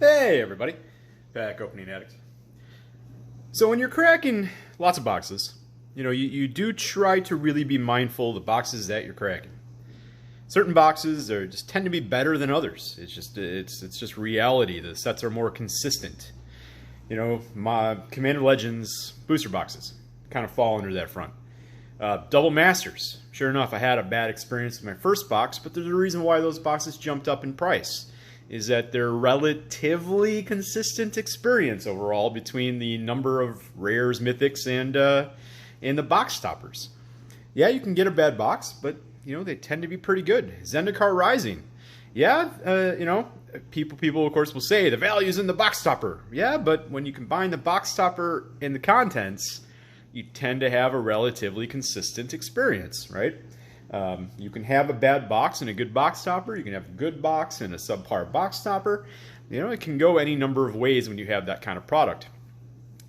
Hey everybody, Pack Opening Addict. So when you're cracking lots of boxes, you do try to really be mindful of the boxes that you're cracking. Certain boxes are just tend to be better than others. It's just reality. The sets are more consistent. My Commander Legends booster boxes kind of fall under that front. Double Masters. Sure enough, I had a bad experience with my first box, but there's a reason why those boxes jumped up in price. Is that they're relatively consistent experience overall between the number of rares, mythics, and the box toppers. Yeah, you can get a bad box, but they tend to be pretty good. Zendikar Rising. Yeah, people of course will say the value's in the box topper. Yeah, but when you combine the box topper and the contents, you tend to have a relatively consistent experience, right? You can have a bad box and a good box topper. You can have a good box and a subpar box topper. It can go any number of ways when you have that kind of product.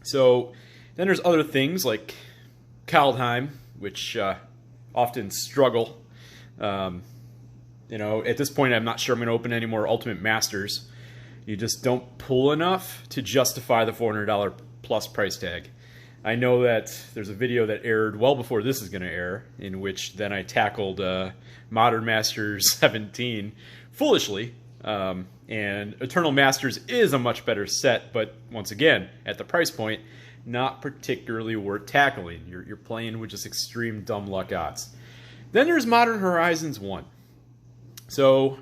So then there's other things like Kaldheim, which often struggle. At this point, I'm not sure I'm going to open any more Ultimate Masters. You just don't pull enough to justify the $400 plus price tag. I know that there's a video that aired well before this is going to air, in which then I tackled Modern Masters 17 foolishly. And Eternal Masters is a much better set, but once again, at the price point, not particularly worth tackling. You're playing with just extreme dumb luck odds. Then there's Modern Horizons 1. So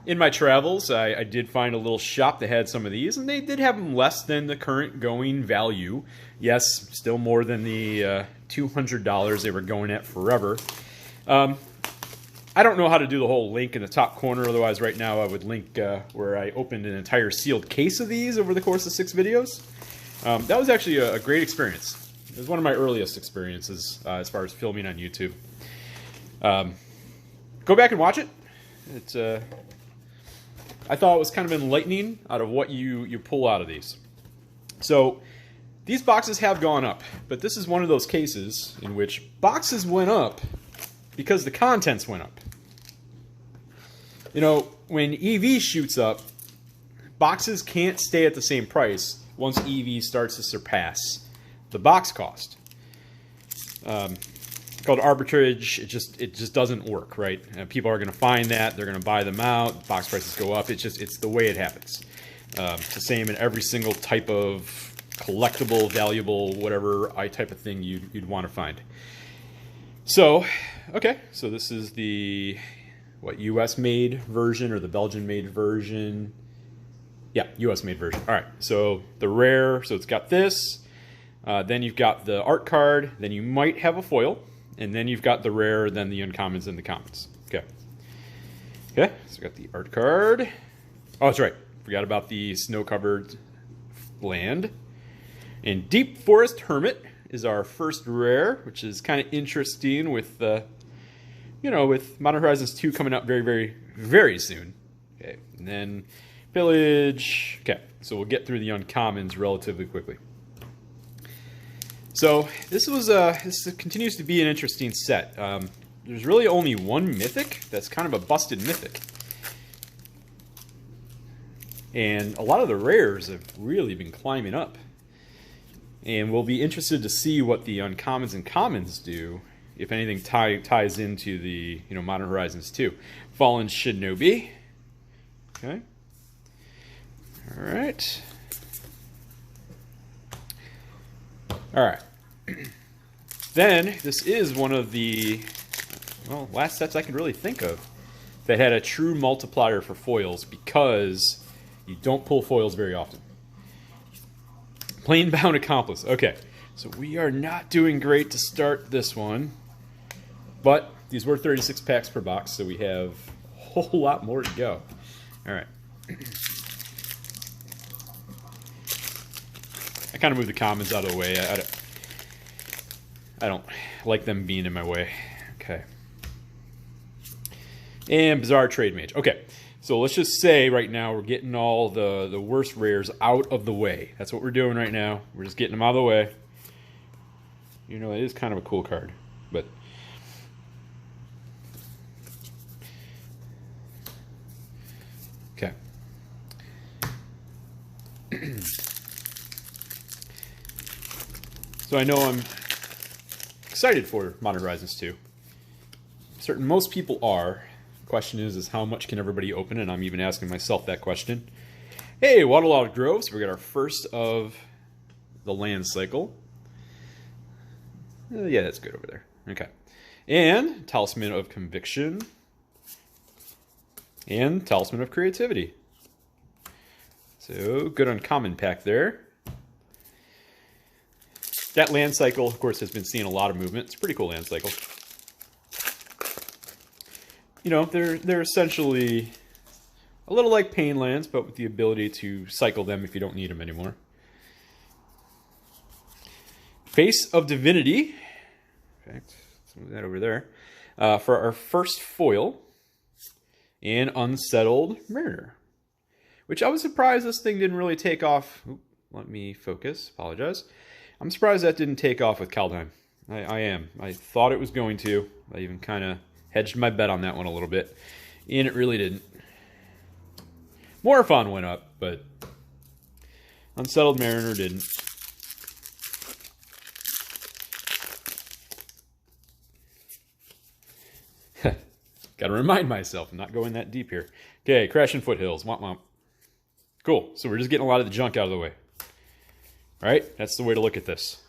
in my travels, I did find a little shop that had some of these, and they did have them less than the current going value. Yes, still more than the $200 they were going at forever. I don't know how to do the whole link in the top corner, otherwise right now I would link where I opened an entire sealed case of these over the course of 6 videos. That was actually a great experience. It was one of my earliest experiences as far as filming on YouTube. Go back and watch it. I thought it was kind of enlightening out of what you pull out of these. So these boxes have gone up, but this is one of those cases in which boxes went up because the contents went up. When EV shoots up, boxes can't stay at the same price once EV starts to surpass the box cost. Called arbitrage. It just doesn't work, right? People are going to find that, they're going to buy them out, box prices go up. It's the way it happens. It's the same in every single type of collectible, valuable, whatever type of thing you'd want to find. So, okay, so this is the US made version or the Belgian made version. Yeah, US made version. All right, so the rare, so it's got this. Then you've got the art card. Then you might have a foil. And then you've got the rare, then the uncommons and the commons. Okay. Okay, so got the art card. Oh, that's right. Forgot about the snow-covered land. And Deep Forest Hermit is our first rare, which is kind of interesting with, with Modern Horizons 2 coming out very, very, very soon. Okay, and then Village. Okay, so we'll get through the uncommons relatively quickly. So this continues to be an interesting set. There's really only one mythic that's kind of a busted mythic. And a lot of the rares have really been climbing up. And we'll be interested to see what the uncommons and commons do, if anything ties into the Modern Horizons 2. Fallen Shinobi. Okay. All right. All right. Then, this is one of the last sets I can really think of that had a true multiplier for foils, because you don't pull foils very often. Planebound Accomplice. Okay, so we are not doing great to start this one, but these were 36 packs per box, so we have a whole lot more to go. All right. I kind of moved the commons out of the way. I don't like them being in my way. Okay. And Bizarre Trade Mage. Okay, so let's just say right now we're getting all the worst rares out of the way. That's what we're doing right now. We're just getting them out of the way. It is kind of a cool card, but okay. So I know I'm excited for Modern Horizons 2. Certain most people are. The question is how much can everybody open? And I'm even asking myself that question. Hey, Waterlogged Groves. We got our first of the land cycle. Yeah, that's good over there. Okay. And Talisman of Conviction. And Talisman of Creativity. So, good uncommon pack there. That land cycle, of course, has been seeing a lot of movement. It's a pretty cool land cycle. You know, they're essentially a little like Pain lands, but with the ability to cycle them if you don't need them anymore. Face of Divinity. In fact, let's move that over there. For our first foil. And Unsettled Mariner. Which I was surprised this thing didn't really take off. Oop, let me focus. Apologize. I'm surprised that didn't take off with Kaldheim. I am. I thought it was going to. I even kind of hedged my bet on that one a little bit. And it really didn't. Morophon went up, but Unsettled Mariner didn't. Gotta remind myself, I'm not going that deep here. Okay, Crashing Foothills. Womp womp. Cool. So we're just getting a lot of the junk out of the way. All right, that's the way to look at this.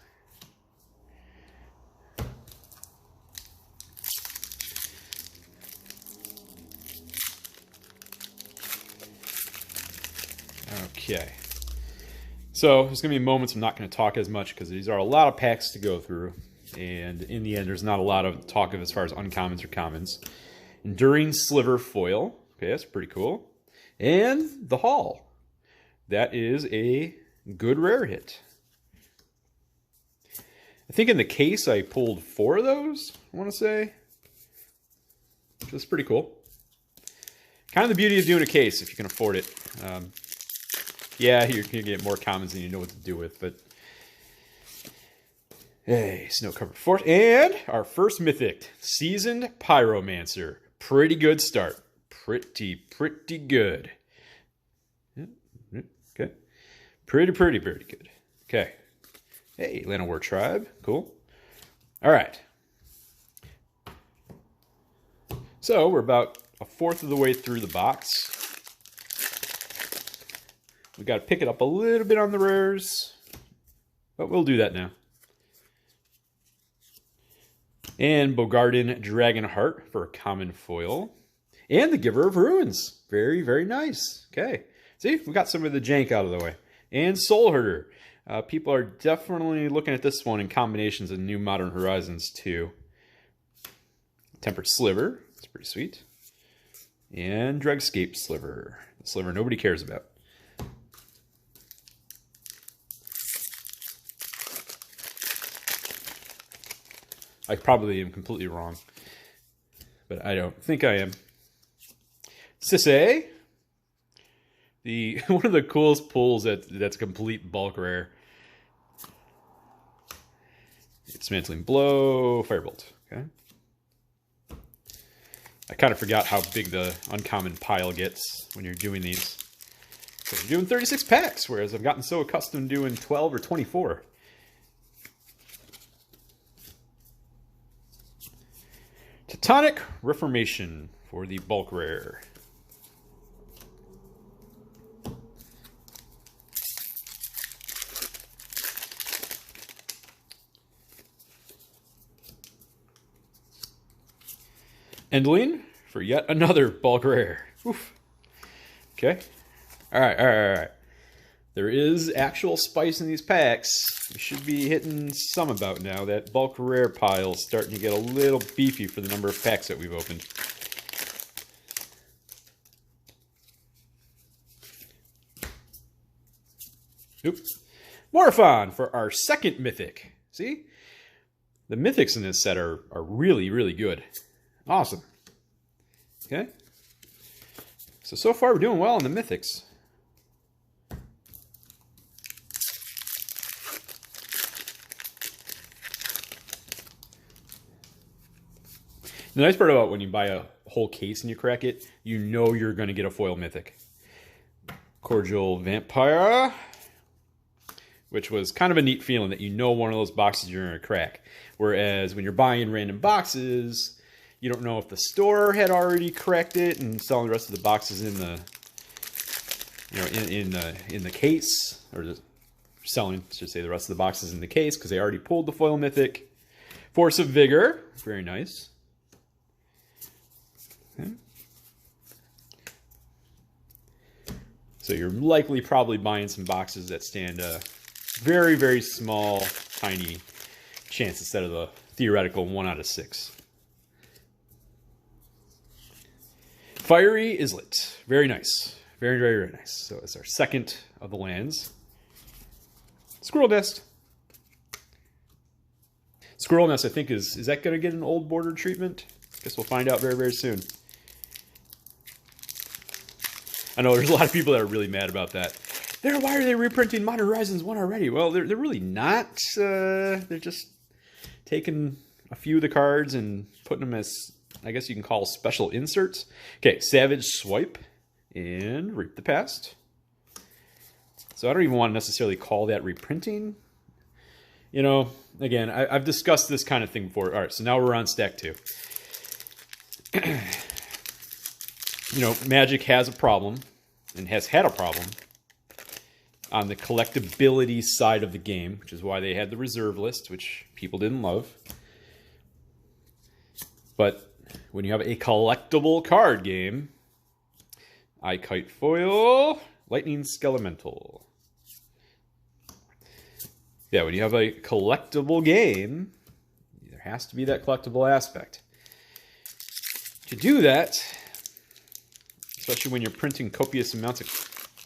Okay. So there's going to be moments I'm not going to talk as much because these are a lot of packs to go through. And in the end, there's not a lot of talk of as far as uncommons or commons. Enduring Sliver Foil. Okay, that's pretty cool. And the Hall. That is a good rare hit. I think in the case I pulled 4 of those, I want to say. That's pretty cool. Kind of the beauty of doing a case if you can afford it. Yeah, you're going to get more commons than you know what to do with, but... Hey, Snow-Covered Fort. And our first mythic, Seasoned Pyromancer. Pretty good start. Pretty good. Okay. Pretty good. Okay. Hey, Llanowar Tribe. Cool. All right. So, we're about a fourth of the way through the box. We got to pick it up a little bit on the rares, but we'll do that now. And Bogardan Dragonheart for a common foil. And the Giver of Ruins. Very, very nice. Okay. See, we got some of the jank out of the way. And Soul Herder. People are definitely looking at this one in combinations of New Modern Horizons 2. Tempered Sliver. That's pretty sweet. And Dregscape Sliver. The sliver nobody cares about. I probably am completely wrong. But I don't think I am. Sisay. One of the coolest pulls that's complete bulk rare. Dismantling Blow, Firebolt. Okay. I kind of forgot how big the uncommon pile gets when you're doing these. So you're doing 36 packs, whereas I've gotten so accustomed to doing 12 or 24. Teutonic Reformation for the bulk rare. Endling for yet another bulk rare. Oof. Okay. All right. There is actual spice in these packs. We should be hitting some about now. That bulk rare pile is starting to get a little beefy for the number of packs that we've opened. Oops. Morophon for our second mythic. See? The mythics in this set are really, really good. Awesome. Okay. So far we're doing well on the mythics. The nice part about when you buy a whole case and you crack it, you know you're going to get a foil mythic. Cordial Vampire. which was kind of a neat feeling that you know one of those boxes you're going to crack. Whereas when you're buying random boxes, you don't know if the store had already cracked it and selling the rest of the boxes in the, in the case, or selling, I should say, the rest of the boxes in the case because they already pulled the foil mythic. Force of Vigor, very nice. Okay. So you're likely probably buying some boxes that stand a very, very small, tiny chance instead of the theoretical 1 out of 6. Fiery Islet. Very nice. Very, very, very nice. So it's our second of the lands. Squirrel Nest. Squirrel Nest, I think, is that going to get an old border treatment? Guess we'll find out very, very soon. I know there's a lot of people that are really mad about that. Why are they reprinting Modern Horizons 1 already? Well, they're really not. They're just taking a few of the cards and putting them as, I guess you can call, special inserts. Okay, Savage Swipe and Reap the Past. So I don't even want to necessarily call that reprinting. You know, again, I've discussed this kind of thing before. All right, so now we're on stack 2. You know, Magic has a problem, and has had a problem, on the collectability side of the game, which is why they had the reserve list, which people didn't love. But when you have a collectible card game, Kite Foil, Lightning Skelemental. Yeah, when you have a collectible game, there has to be that collectible aspect. To do that, especially when you're printing copious amounts of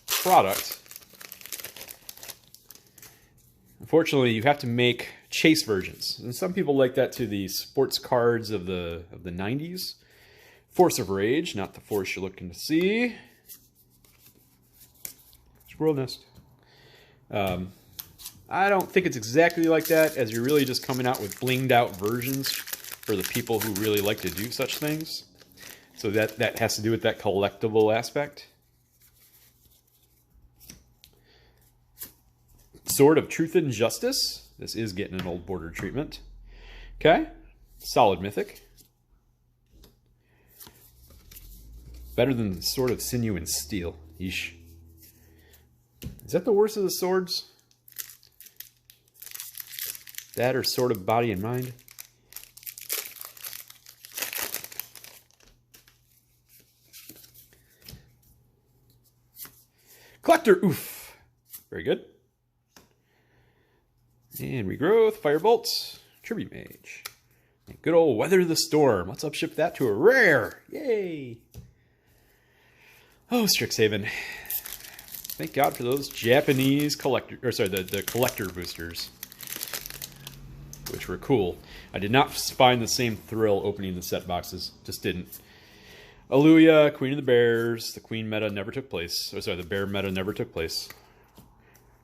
product, unfortunately, you have to make chase versions. And some people like that to the sports cards of the 90s. Force of Rage, not the force you're looking to see. Squirrel Nest. I don't think it's exactly like that, as you're really just coming out with blinged out versions for the people who really like to do such things. So that has to do with that collectible aspect. Sword of Truth and Justice. This is getting an old border treatment. Okay. Solid Mythic. Better than the Sword of Sinew and Steel. Yeesh. Is that the worst of the swords? That or Sword of Body and Mind? Collector Oof. Very good. And Regrowth, Firebolt, Tribute Mage. And good old Weather the Storm. Let's upship that to a rare. Yay! Oh, Strixhaven. Thank God for those Japanese collector, or sorry, the collector boosters, which were cool. I did not find the same thrill opening the set boxes. Just didn't. Aluya, Queen of the Bears. The Queen meta never took place. Or sorry, the Bear meta never took place.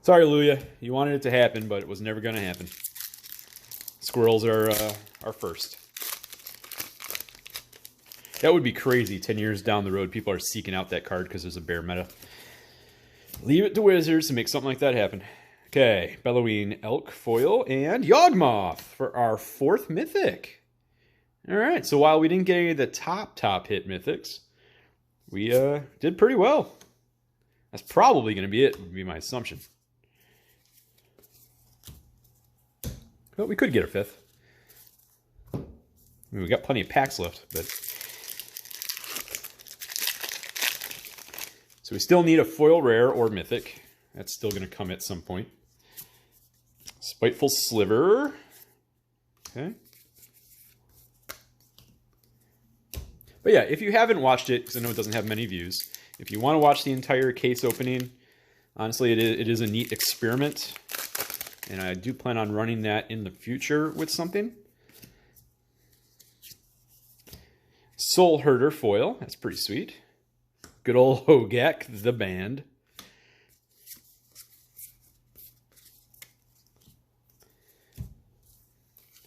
Sorry, Aluya. You wanted it to happen, but it was never going to happen. Squirrels are first. That would be crazy. 10 years down the road, people are seeking out that card because there's a Bear meta. Leave it to Wizards to make something like that happen. Okay, Bellowing Elk Foil and Yawgmoth for our 4th Mythic. All right, so while we didn't get any of the top hit Mythics, we did pretty well. That's probably going to be it, would be my assumption. But we could get a 5th. I mean, we got plenty of packs left, but... So we still need a foil rare or mythic. That's still going to come at some point. Spiteful Sliver. Okay. But yeah, if you haven't watched it, because I know it doesn't have many views, if you want to watch the entire case opening, honestly, it is a neat experiment. And I do plan on running that in the future with something. Soul Herder foil. That's pretty sweet. Good old Hogak, the band.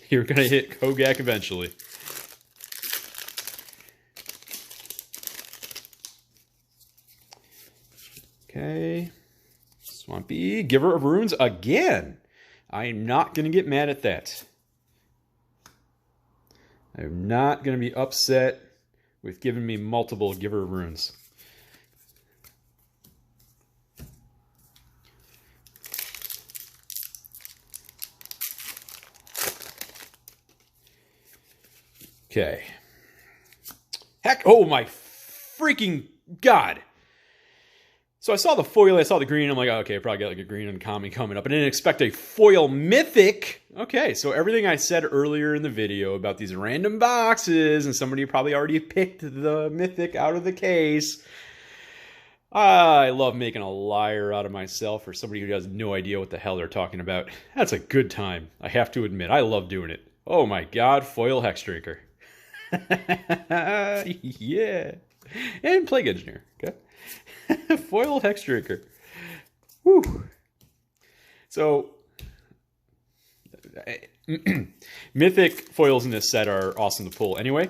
You're going to hit Hogak eventually. Okay. Swampy, Giver of Runes again. I am not going to get mad at that. I'm not going to be upset with giving me multiple Giver of Runes. Okay. Heck, oh my freaking God. So I saw the foil, I saw the green, I'm like, oh, okay, probably got like a green uncommon coming up. I didn't expect a foil mythic. Okay, so everything I said earlier in the video about these random boxes, and somebody probably already picked the mythic out of the case. I love making a liar out of myself or somebody who has no idea what the hell they're talking about. That's a good time, I have to admit. I love doing it. Oh my God, foil Hexdrinker. Yeah. And Plague Engineer, okay? Foil Hexdrinker. Woo. So, mythic foils in this set are awesome to pull anyway.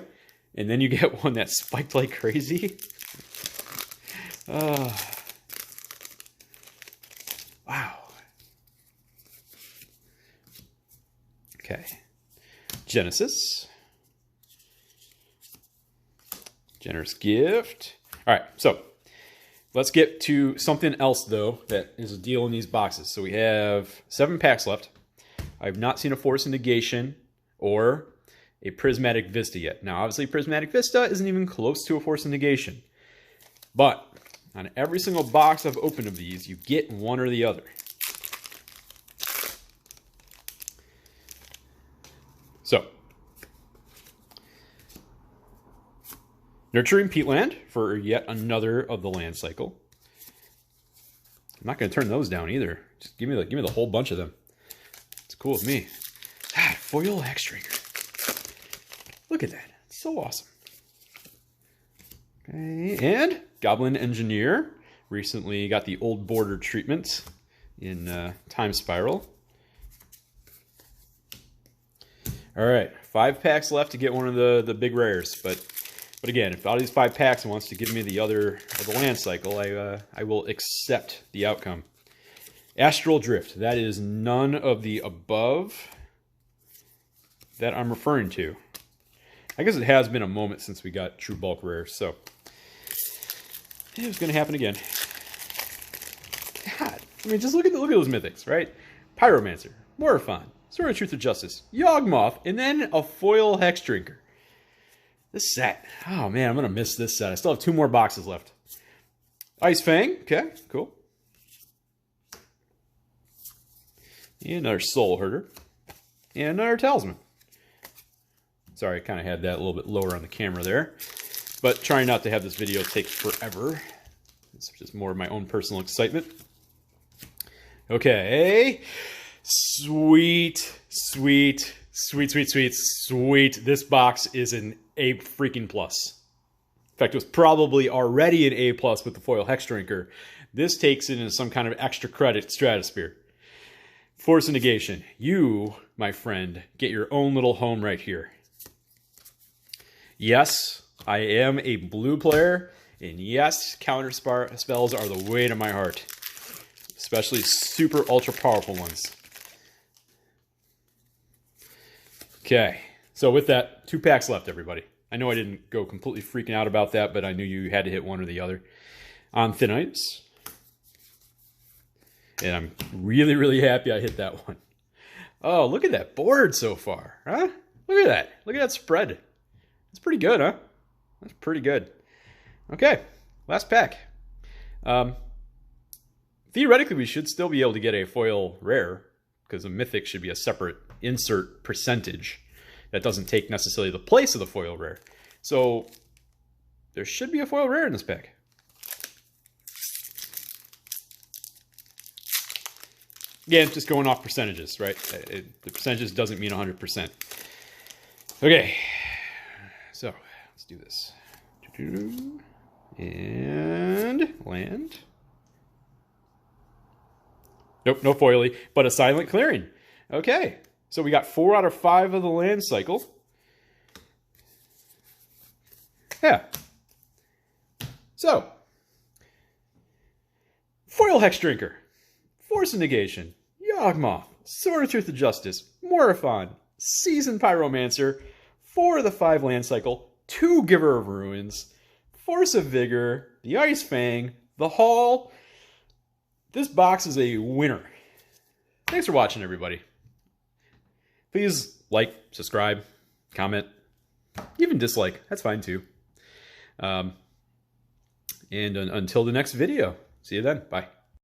And then you get one that's spiked like crazy. Wow. Okay. Genesis. Generous gift. All right, so let's get to something else, though, that is a deal in these boxes. So we have 7 packs left. I've not seen a Force of Negation or a Prismatic Vista yet. Now, obviously, Prismatic Vista isn't even close to a Force of Negation. But on every single box I've opened of these, you get one or the other. So, Nurturing Peatland for yet another of the land cycle. I'm not going to turn those down either. Just give me the whole bunch of them. It's cool with me. Ah, foil Hexdrinker. Look at that. It's so awesome. Okay, and Goblin Engineer. Recently got the old border treatment in Time Spiral. All right, 5 packs left to get one of the big rares, but again, if out of these 5 packs it wants to give me the other of the land cycle, I will accept the outcome. Astral Drift. That is none of the above that I'm referring to. I guess it has been a moment since we got true bulk rares, so it was going to happen again. God, I mean, just look at those mythics, right? Pyromancer, Morophon, Sword of Truth or Justice, Yawgmoth, and then a foil Hexdrinker. This set. Oh, man, I'm going to miss this set. I still have 2 more boxes left. Ice Fang. Okay, cool. And another Soul Herder. And another Talisman. Sorry, I kind of had that a little bit lower on the camera there. But trying not to have this video take forever. It's just more of my own personal excitement. Okay. Sweet, sweet, sweet, sweet, sweet, sweet. This box is an A freaking plus. In fact, it was probably already an A plus with the foil Hexdrinker. This takes it into some kind of extra credit stratosphere. Force of Negation. You, my friend, get your own little home right here. Yes, I am a blue player, and yes, counter spells are the way to my heart. Especially super ultra powerful ones. Okay, so with that, 2 packs left, everybody. I know I didn't go completely freaking out about that, but I knew you had to hit one or the other. On Thin Ice. And I'm really, really happy I hit that one. Oh, look at that board so far, huh? Look at that. Look at that spread. That's pretty good, huh? That's pretty good. Okay, last pack. Theoretically, we should still be able to get a foil rare, because a mythic should be a separate insert percentage that doesn't take necessarily the place of the foil rare. So there should be a foil rare in this pack. Again, just going off percentages, right? The percentages doesn't mean 100%. Okay, so let's do this. And land. Nope, no foily, but a silent clearing. Okay, so we got 4 out of 5 of the land cycle. Yeah. So, foil Hexdrinker Force of Negation, Yawgmoth, Sword of Truth and Justice, Morophon, Seasoned Pyromancer, 4 of the 5 land cycle, 2 Giver of Ruins, Force of Vigor, the Ice Fang, the Hall. This box is a winner. Thanks for watching, everybody. Please like, subscribe, comment, even dislike. That's fine too. And until the next video, see you then. Bye.